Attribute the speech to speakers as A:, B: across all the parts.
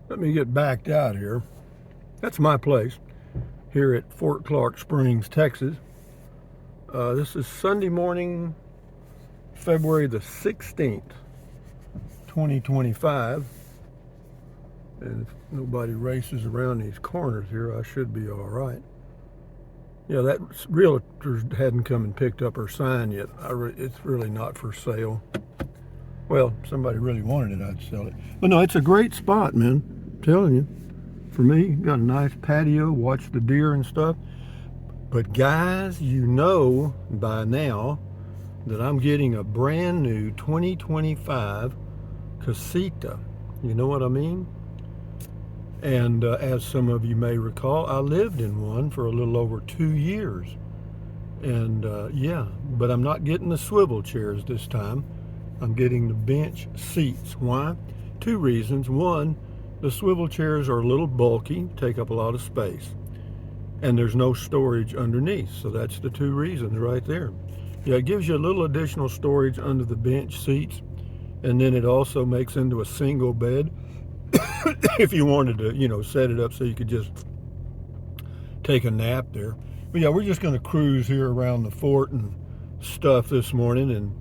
A: Let me get backed out here. That's my place here at Fort Clark Springs, Texas. This is Sunday morning, February the 16th, 2025. And if nobody races around these corners here, I should be all right. Yeah, that realtor hadn't come and picked up her sign yet. It's really not for sale. Well, if somebody really wanted it, I'd sell it. But no, it's a great spot, man. I'm telling you. For me, got a nice patio, watch the deer and stuff. But guys, you know by now that I'm getting a brand new 2025 Casita. You know what I mean? And as some of you may recall, I lived in one for a little over 2 years. And yeah, but I'm not getting the swivel chairs this time. I'm getting the bench seats. Why? Two reasons. One, the swivel chairs are a little bulky, take up a lot of space, and there's no storage underneath. So that's the two reasons right there. Yeah, it gives you a little additional storage under the bench seats, and then it also makes into a single bed if you wanted to, set it up so you could just take a nap there. But yeah, we're just going to cruise here around the fort and stuff this morning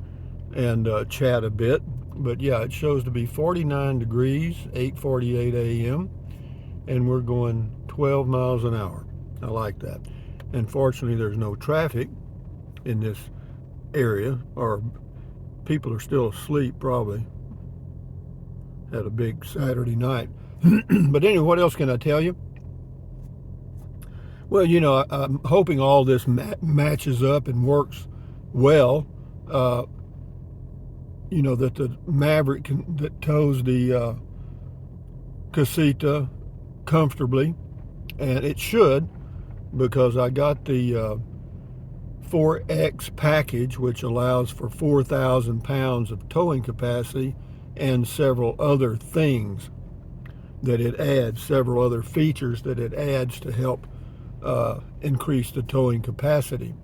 A: and chat a bit. But yeah, it shows to be 49 degrees, 8:48 a.m. and we're going 12 miles an hour. I like that. And fortunately, there's no traffic in this area, or people are still asleep probably. Had a big Saturday night. But anyway, what else can I tell you? Well, I'm hoping all this matches up and works well. That the Maverick that tows the Casita comfortably, and it should, because I got the 4X package, which allows for 4,000 pounds of towing capacity and several other things that it adds, several other features that it adds to help increase the towing capacity.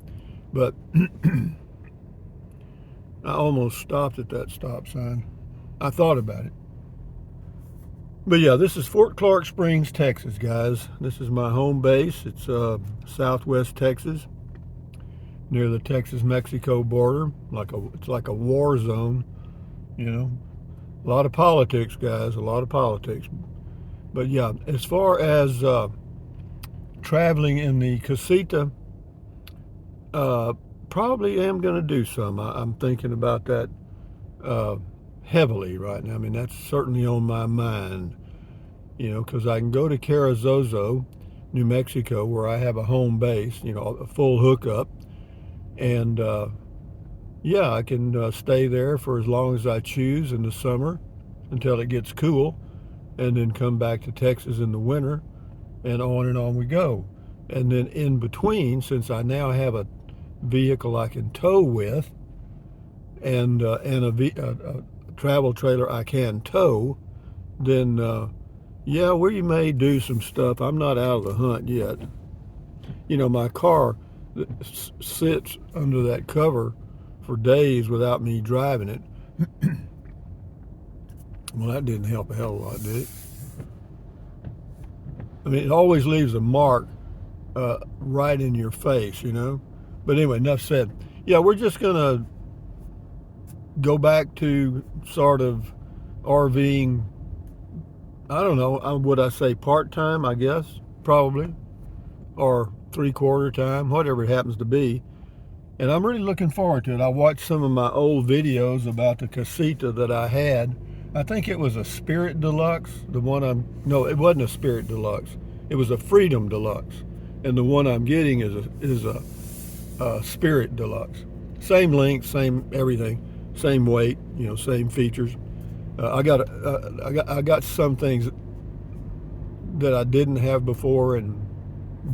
A: But I almost stopped at that stop sign. I thought about it. But yeah, this is Fort Clark Springs, Texas, guys. This is my home base. It's southwest Texas, near the Texas-Mexico border. It's like a war zone, A lot of politics, guys, a lot of politics. But yeah, as far as traveling in the Casita, probably am going to do some. I'm thinking about that heavily right now. I mean, that's certainly on my mind, because I can go to Carrizozo, New Mexico, where I have a home base, a full hookup. And yeah, I can stay there for as long as I choose in the summer until it gets cool, and then come back to Texas in the winter, and on we go. And then in between, since I now have a vehicle I can tow with, and a travel trailer I can tow, then yeah, we may do some stuff. I'm not out of the hunt yet. My car sits under that cover for days without me driving it. Well, that didn't help a hell of a lot, did it? I mean, it always leaves a mark right in your face, But anyway, enough said. Yeah, we're just going to go back to sort of RVing. I don't know, would I say part-time, I guess, probably, or three-quarter time, whatever it happens to be. And I'm really looking forward to it. I watched some of my old videos about the Casita that I had. I think it was a Spirit Deluxe. No, it wasn't a Spirit Deluxe. It was a Freedom Deluxe. And the one I'm getting is a Spirit Deluxe. Same length, same everything, same weight, same features. I got some things that I didn't have before and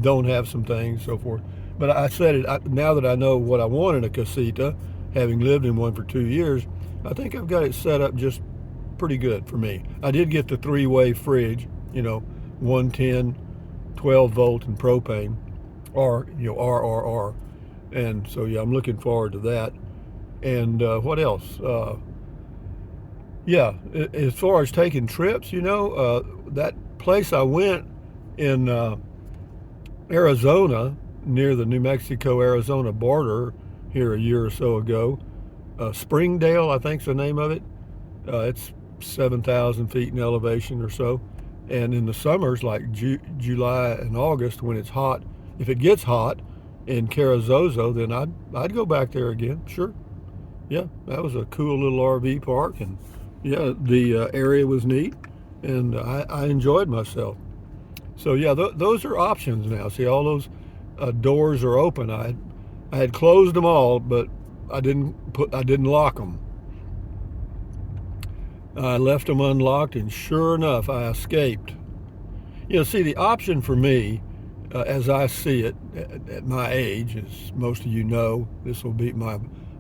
A: don't have some things, so forth. But I said it, now that I know what I want in a Casita, having lived in one for 2 years, I think I've got it set up just pretty good for me. I did get the three-way fridge, 110, 12 volt and propane, or, RRR. And so, yeah, I'm looking forward to that. And what else? Yeah, as far as taking trips, that place I went in Arizona, near the New Mexico Arizona border here a year or so ago, Springdale, I think's the name of it. It's 7,000 feet in elevation or so. And in the summers, like July and August, when it's hot, if it gets hot in Carrizozo, then I'd go back there again. Sure. Yeah, that was a cool little RV park, and yeah, the area was neat, and I enjoyed myself. So yeah, those are options now. See, all those doors are open. I had closed them all, but I didn't lock them. I left them unlocked, and sure enough, I escaped. See, the option for me, as I see it, at my age, as most of you know,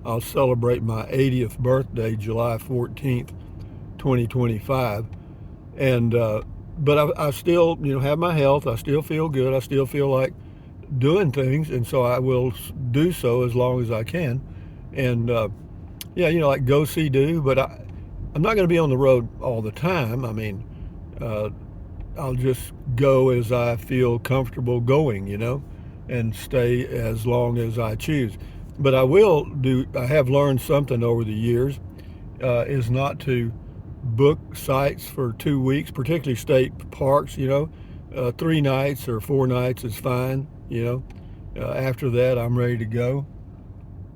A: I'll celebrate my 80th birthday, July 14th, 2025, and but I still, have my health. I still feel good. I still feel like doing things, and so I will do so as long as I can, and yeah, like go see do, but I'm not going to be on the road all the time. I mean, uh, I'll just go as I feel comfortable going, and stay as long as I choose. But I have learned something over the years, is not to book sites for 2 weeks, particularly state parks, 3 nights or 4 nights is fine, after that, I'm ready to go.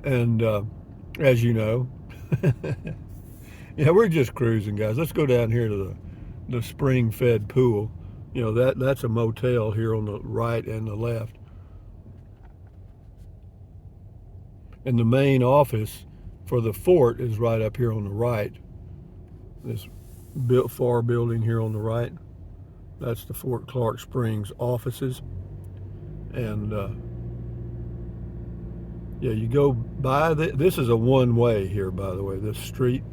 A: And as you know, yeah, we're just cruising, guys. Let's go down here to the spring-fed pool. That's a motel here on the right and the left. And the main office for the fort is right up here on the right. This far building here on the right. That's the Fort Clark Springs offices. And yeah, you go by this is a one-way here, by the way, this street.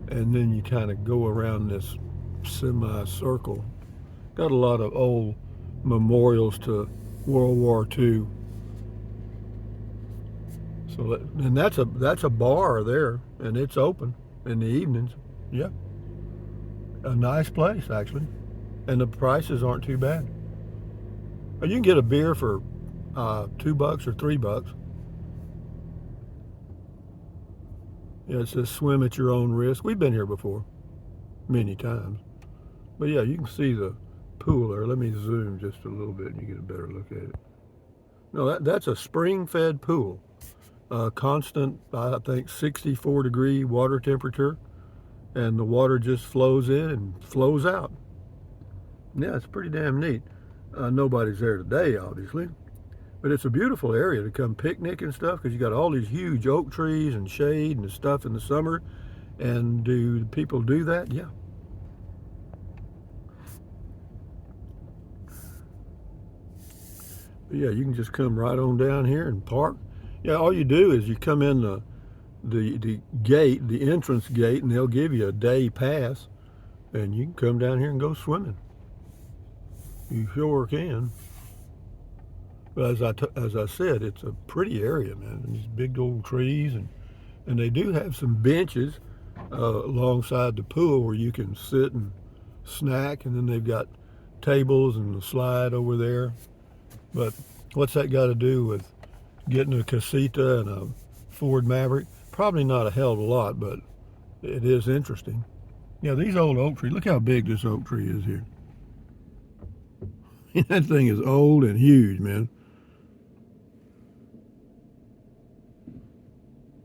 A: And then you kind of go around this semicircle. Got a lot of old memorials to World War II. So and that's a bar there, and it's open in the evenings. Yeah, a nice place actually, and the prices aren't too bad. You can get a beer for $2 or $3. Yeah, it says swim at your own risk. We've been here before, many times. But yeah, you can see the pool there. Let me zoom just a little bit and you get a better look at it. No, that's a spring-fed pool. Constant, I think, 64-degree water temperature, and the water just flows in and flows out. Yeah, it's pretty damn neat. Nobody's there today, obviously, but it's a beautiful area to come picnic and stuff because you got all these huge oak trees and shade and stuff in the summer. And do people do that? Yeah. But yeah, you can just come right on down here and park. Yeah, all you do is you come in the gate, the entrance gate, and they'll give you a day pass, and you can come down here and go swimming. You sure can. But as I said, it's a pretty area, man. These big old trees, and they do have some benches alongside the pool where you can sit and snack, and then they've got tables and a slide over there. But what's that got to do with getting a casita and a Ford Maverick? Probably not a hell of a lot, but it is interesting. Yeah, these old oak trees, look how big this oak tree is here. That thing is old and huge, man.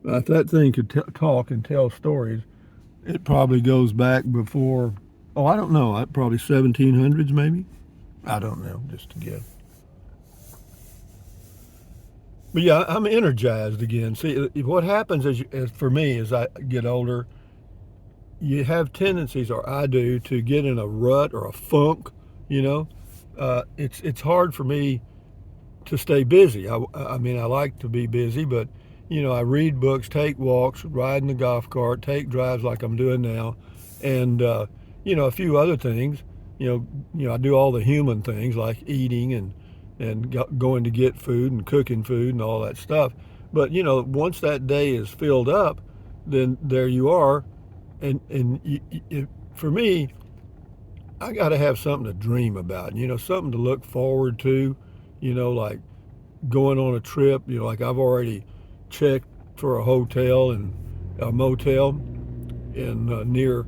A: If that thing could talk and tell stories, it probably goes back before, oh, I don't know, probably 1700s maybe? I don't know, just a guess. But yeah, I'm energized again. See, what happens for me as I get older, you have tendencies, or I do, to get in a rut or a funk. You know, it's hard for me to stay busy. I mean, I like to be busy, but I read books, take walks, ride in the golf cart, take drives like I'm doing now, and a few other things. I do all the human things like eating and going to get food and cooking food and all that stuff. But once that day is filled up, then there you are. For me, I got to have something to dream about, something to look forward to, like going on a trip. Like I've already checked for a hotel and a motel in near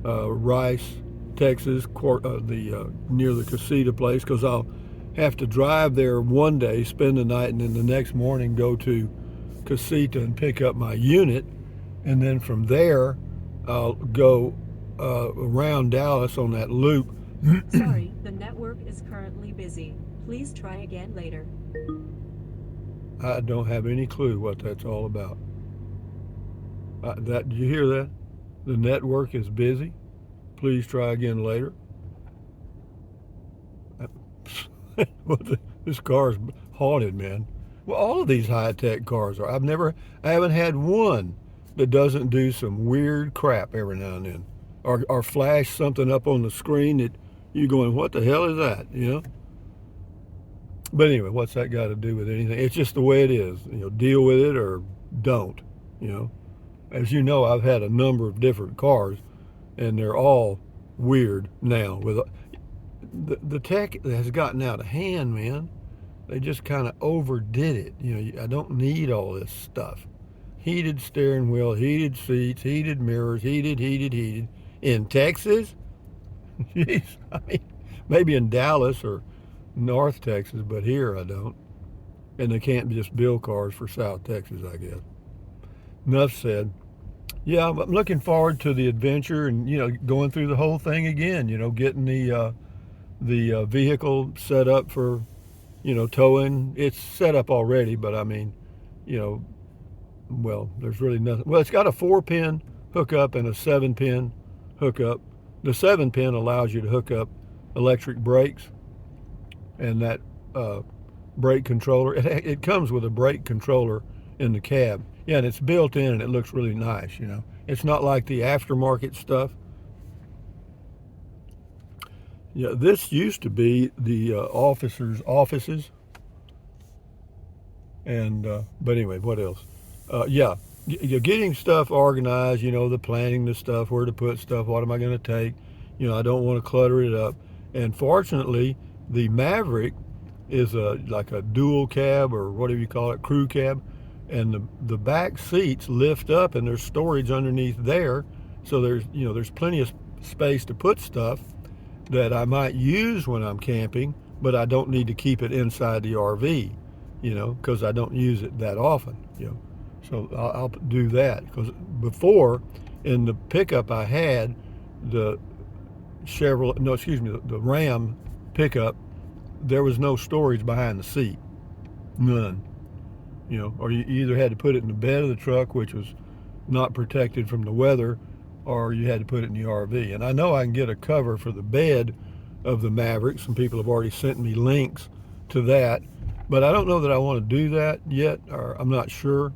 A: Rice, Texas, near the casita place, because I'll have to drive there one day, spend the night, and then the next morning go to casita and pick up my unit, and then from there I'll go around Dallas on that loop.
B: Sorry, the network is currently busy. Please try again later.
A: I don't have any clue what that's all about. Did you hear that? The network is busy. Please try again later. Well, this car's haunted, man. Well, all of these high-tech cars are. I haven't had one that doesn't do some weird crap every now and then, or flash something up on the screen that you're going, what the hell is that? But anyway, what's that got to do with anything? It's just the way it is. Deal with it or don't. You know, as you know, I've had a number of different cars, and they're all weird now. With the tech has gotten out of hand, man. They just kind of overdid it. I don't need all this stuff. Heated steering wheel, heated seats, heated mirrors, heated. In Texas? Jeez, I mean, maybe in Dallas or North Texas, but here I don't. And they can't just build cars for South Texas, I guess. Enough said. Yeah, I'm looking forward to the adventure and, going through the whole thing again, getting the vehicle set up for, towing. It's set up already, but I mean, you know, well, there's really nothing. Well, it's got a 4-pin hookup and a 7-pin hookup. The 7-pin allows you to hook up electric brakes and that brake controller. It comes with a brake controller in the cab. Yeah, and it's built in and it looks really nice, It's not like the aftermarket stuff. Yeah, this used to be the officers' offices. And, but anyway, what else? Yeah, you're getting stuff organized, the planning the stuff, where to put stuff, what am I going to take? I don't want to clutter it up. And fortunately, the Maverick is like a dual cab or whatever you call it, crew cab. And the back seats lift up and there's storage underneath there. So there's plenty of space to put stuff that I might use when I'm camping, but I don't need to keep it inside the RV, because I don't use it that often. So I'll do that, because before, in the pickup I had, the the Ram pickup, there was no storage behind the seat, none. Or you either had to put it in the bed of the truck, which was not protected from the weather, or you had to put it in the RV. And I know I can get a cover for the bed of the Maverick. Some people have already sent me links to that, but I don't know that I want to do that yet, or I'm not sure.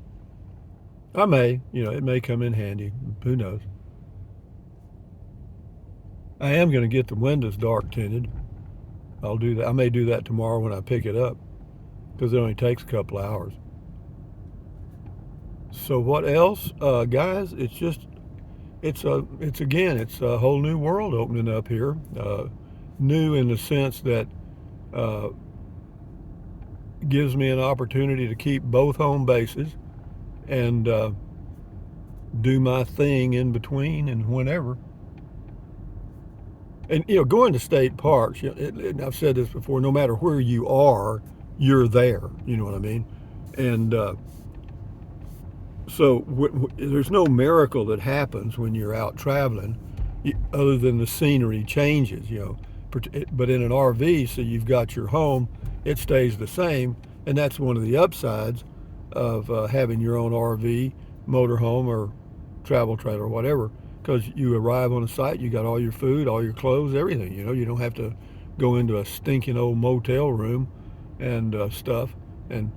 A: I may, it may come in handy. Who knows? I am going to get the windows dark tinted. I'll do that. I may do that tomorrow when I pick it up, because it only takes a couple hours. So what else, guys? It's a whole new world opening up here. New in the sense that gives me an opportunity to keep both home bases and do my thing in between and whenever. And going to state parks, I've said this before, no matter where you are, you're there. You know what I mean? And so there's no miracle that happens when you're out traveling, other than the scenery changes. But in an RV, so you've got your home, it stays the same, and that's one of the upsides of having your own RV, motorhome, or travel trailer, or whatever. Because you arrive on a site, you got all your food, all your clothes, everything. You don't have to go into a stinking old motel room and stuff and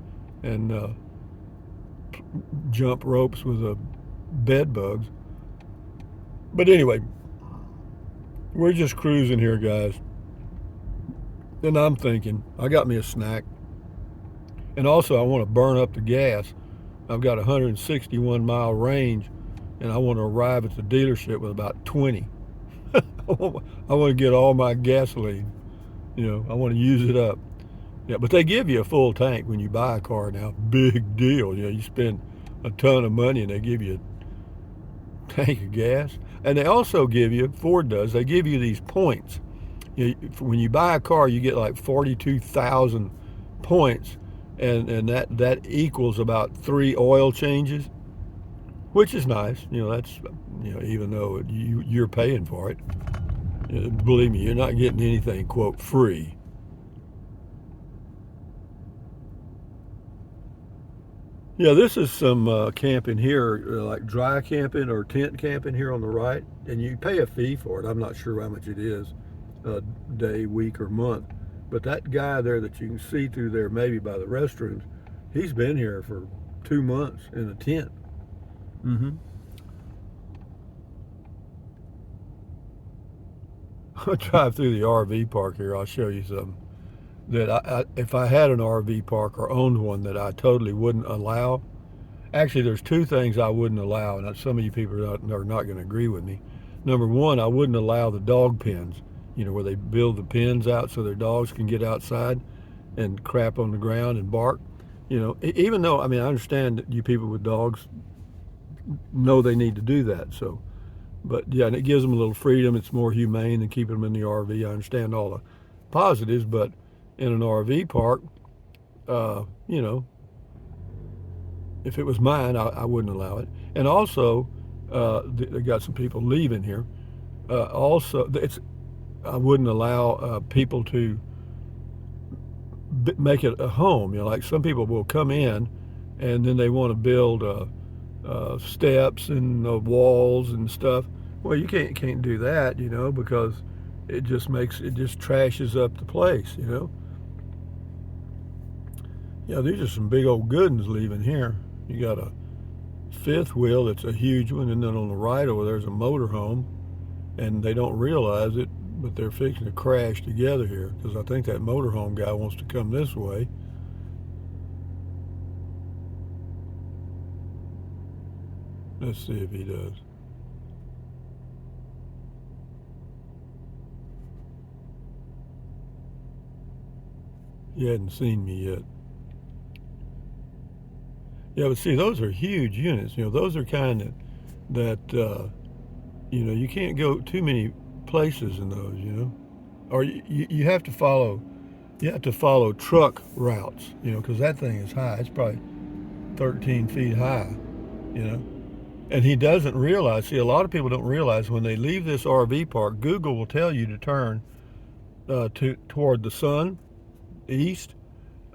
A: jump ropes with bed bugs. But anyway, we're just cruising here, guys. And I'm thinking, I got me a snack. And also, I want to burn up the gas. I've got a 161-mile range and I want to arrive at the dealership with about 20. I want to get all my gasoline. I want to use it up. Yeah, but they give you a full tank when you buy a car now. Big deal. You spend a ton of money and they give you a tank of gas. And they also give you, Ford does, they give you these points. When you buy a car, you get like 42,000 points, and that equals about 3 oil changes, which is nice. That's even though you're paying for it. Believe me, you're not getting anything quote free. Yeah, this is some camping here, like dry camping or tent camping here on the right, and you pay a fee for it. I'm not sure how much it is, a day, week, or month. But that guy there that you can see through there, maybe by the restrooms, he's been here for 2 months in a tent. Mm-hmm. I'll drive through the RV park here. I'll show you something that if I had an RV park or owned one that I totally wouldn't allow. Actually, there's 2 things I wouldn't allow, and some of you people are not going to agree with me. Number one, I wouldn't allow the dog pens, where they build the pens out so their dogs can get outside and crap on the ground and bark. Even though, I understand that you people with dogs know they need to do that. So, but yeah, and it gives them a little freedom. It's more humane than keeping them in the RV. I understand all the positives, but in an RV park, uh, you know, if it was mine, I wouldn't allow it. And also, they got some people leaving here. Also, I wouldn't allow people to make it a home. Like some people will come in, and then they want to build steps and walls and stuff. Well, you can't do that, because it just trashes up the place. Yeah, these are some big old good ones leaving here. You got a fifth wheel that's a huge one, and then on the right over there's a motorhome, and they don't realize it, but they're fixing to crash together here because I think that motorhome guy wants to come this way. Let's see if he does. He hadn't seen me yet. Yeah, but see, those are huge units. Those are kind that you can't go too many places in those. Or you have to follow. You have to follow truck routes. Because that thing is high. It's probably 13 feet high. And he doesn't realize. See, a lot of people don't realize when they leave this RV park, Google will tell you to turn toward the sun, east.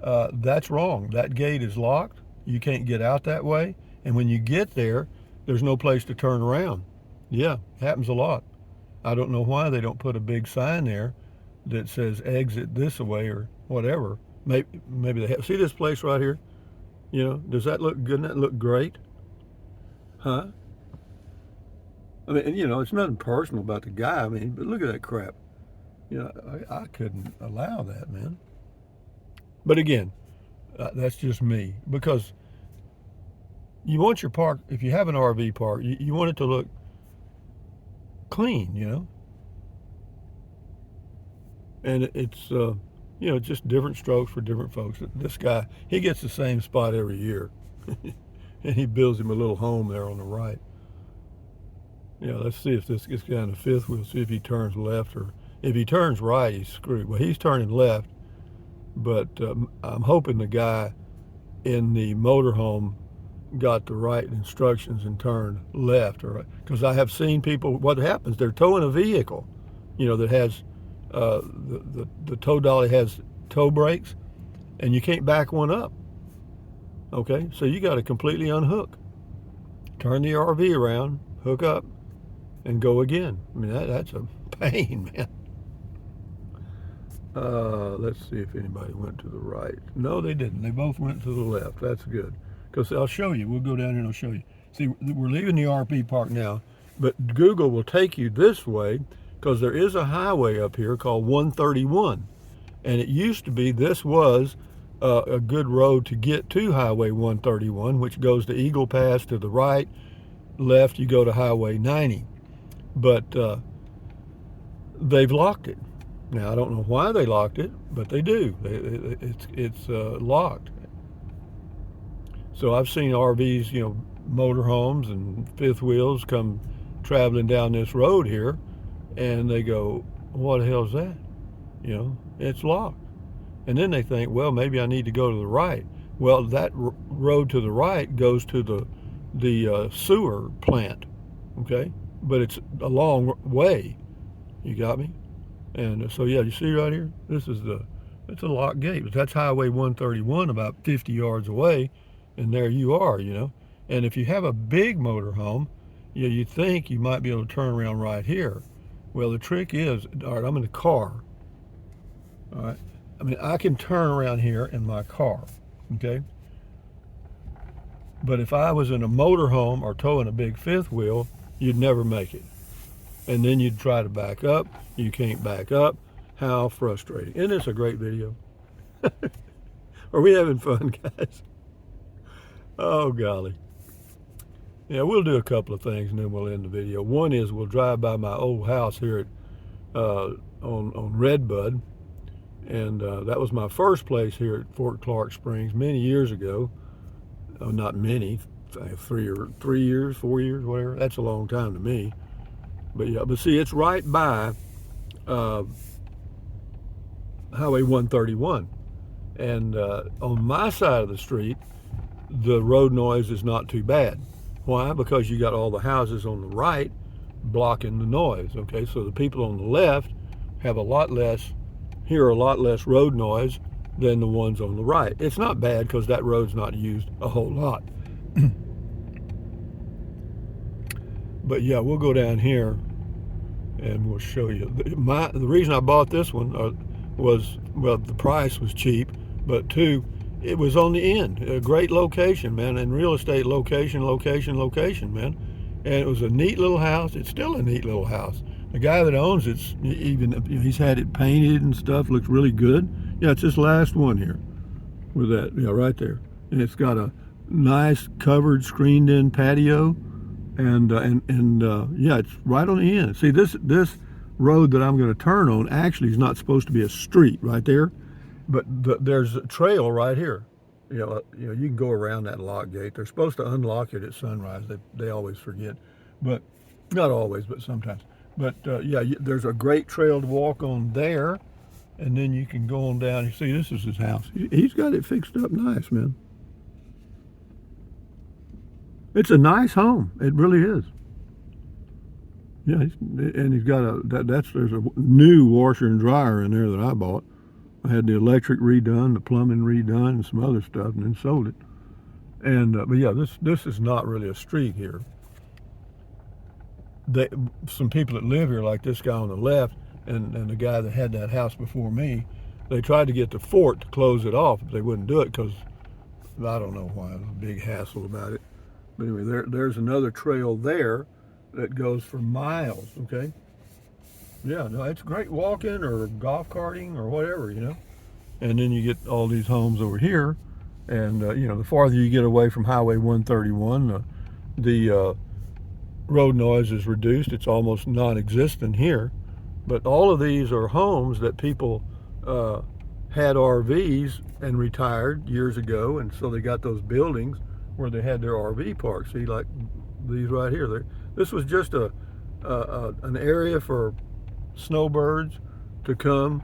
A: That's wrong. That gate is locked. You can't get out that way. And when you get there, there's no place to turn around. Yeah, happens a lot. I don't know why they don't put a big sign there that says exit this way or whatever. Maybe they have. See this place right here? Does that look good? Doesn't that look great? Huh? It's nothing personal about the guy. But look at that crap. I couldn't allow that, man. But again, that's just me, because you want your park, if you have an RV park, you want it to look clean, and it's just different strokes for different folks. This guy, he gets the same spot every year. And he builds him a little home there on the right. Let's see if this gets down to fifth wheel, see if he turns left, or if he turns right, he's screwed. Well, he's turning left, but I'm hoping the guy in the motorhome got the right instructions and turned left, or because I have seen people. What happens? They're towing a vehicle, that has the tow dolly has tow brakes, and you can't back one up. Okay, so you got to completely unhook, turn the RV around, hook up, and go again. That's a pain, man. Let's see if anybody went to the right. No, they didn't. They both went to the left. That's good. Because I'll show you. We'll go down here and I'll show you. See, we're leaving the RV park now, but Google will take you this way because there is a highway up here called 131. And it used to be, this was a good road to get to Highway 131, which goes to Eagle Pass to the right, left, you go to Highway 90. But they've locked it. Now, I don't know why they locked it, but they do. It's locked. So I've seen RVs, motorhomes and fifth wheels come traveling down this road here, and they go, what the hell's that? It's locked. And then they think, well, maybe I need to go to the right. Well, that road to the right goes to the sewer plant, okay? But it's a long way. You got me? And so, yeah, you see right here? It's a locked gate. But that's Highway 131 about 50 yards away, and there you are, And if you have a big motorhome, you think you might be able to turn around right here. Well, the trick is, all right, I'm in the car. All right. I mean, I can turn around here in my car, okay? But if I was in a motorhome or towing a big fifth wheel, you'd never make it. And then you'd try to back up. You can't back up. How frustrating. Isn't this a great video? Are we having fun, guys? Oh, golly. Yeah, we'll do a couple of things and then we'll end the video. One is we'll drive by my old house here at on Redbud. And that was my first place here at Fort Clark Springs many years ago. Oh, not many, 3 years, 4 years, whatever. That's a long time to me. But yeah, but see, it's right by Highway 131. And on my side of the street, the road noise is not too bad. Why? Because you got all the houses on the right blocking the noise. Okay, so the people on the left have hear a lot less road noise than the ones on the right. It's not bad because that road's not used a whole lot. But yeah, we'll go down here and we'll show you. The reason I bought this one was, well, the price was cheap, but two, it was on the end. A great location, man, and real estate location, man. And it was a neat little house. It's still a neat little house. The guy that owns it's even he's had it painted and stuff. Looks really good. Yeah, it's this last one here with that. Yeah, right there. And it's got a nice covered, screened-in patio, and yeah, it's right on the end. See, this road that I'm going to turn on actually is not supposed to be a street right there, but there's a trail right here. You can go around that lock gate. They're supposed to unlock it at sunrise. They always forget, but not always, but sometimes. But yeah, there's a great trail to walk on there, and then you can go on down. You see, this is his house. He's got it fixed up nice, man. It's a nice home. It really is. Yeah, he's got there's a new washer and dryer in there that I bought. I had the electric redone, the plumbing redone, and some other stuff, and then sold it. And but yeah, this is not really a street here. Some people that live here, like this guy on the left, and the guy that had that house before me, they tried to get the fort to close it off, but they wouldn't do it because I don't know why. It was a big hassle about it. But anyway, there's another trail there that goes for miles. Okay. Yeah, no, it's great walking or golf carting or whatever, And then you get all these homes over here, and the farther you get away from Highway 131, the road noise is reduced. It's almost non-existent here. But all of these are homes that people had RVs and retired years ago, and so they got those buildings where they had their RV parks. See, like these right here. This was just an area for snowbirds to come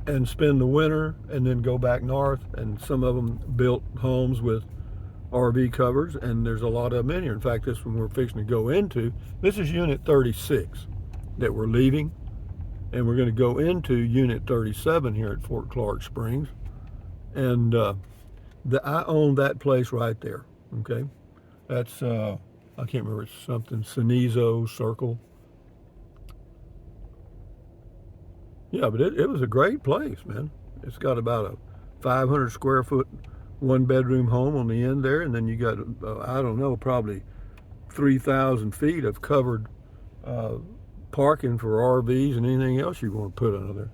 A: and spend the winter and then go back north, and some of them built homes with RV covers, and there's a lot of them in here. In fact, this one we're fixing to go into, this is unit 36 that we're leaving, and we're going to go into unit 37 here at Fort Clark Springs. And I own that place right there. Okay, that's I can't remember, it's something Cenizo Circle. Yeah, but it was a great place, man. It's got about a 500 square foot, 1-bedroom home on the end there, and then you got, I don't know, probably 3,000 feet of covered parking for RVs and anything else you want to put under there.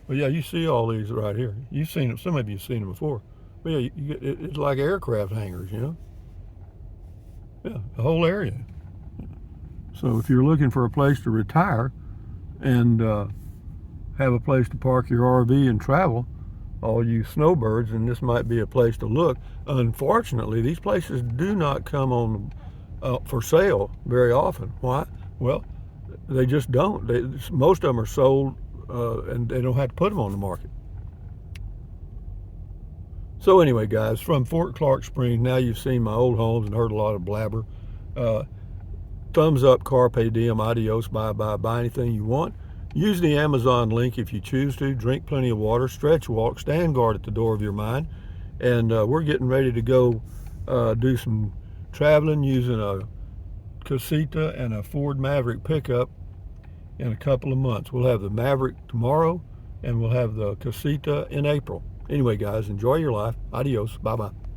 A: But yeah, you see all these right here. You've seen them. Some of you have seen them before. But yeah, it's like aircraft hangars, Isn't Yeah, the whole area. So if you're looking for a place to retire and have a place to park your RV and travel, all you snowbirds, and this might be a place to look. Unfortunately, these places do not come on for sale very often. Why? Well, they just don't. Most of them are sold, and they don't have to put them on the market. So anyway, guys, from Fort Clark Springs, now you've seen my old homes and heard a lot of blabber. Uh, Thumbs up, carpe diem, adios, bye-bye, buy anything you want. Use the Amazon link if you choose to. Drink plenty of water, stretch, walk, stand guard at the door of your mind. And we're getting ready to go do some traveling using a Casita and a Ford Maverick pickup in a couple of months. We'll have the Maverick tomorrow, and we'll have the Casita in April. Anyway, guys, enjoy your life. Adios. Bye-bye.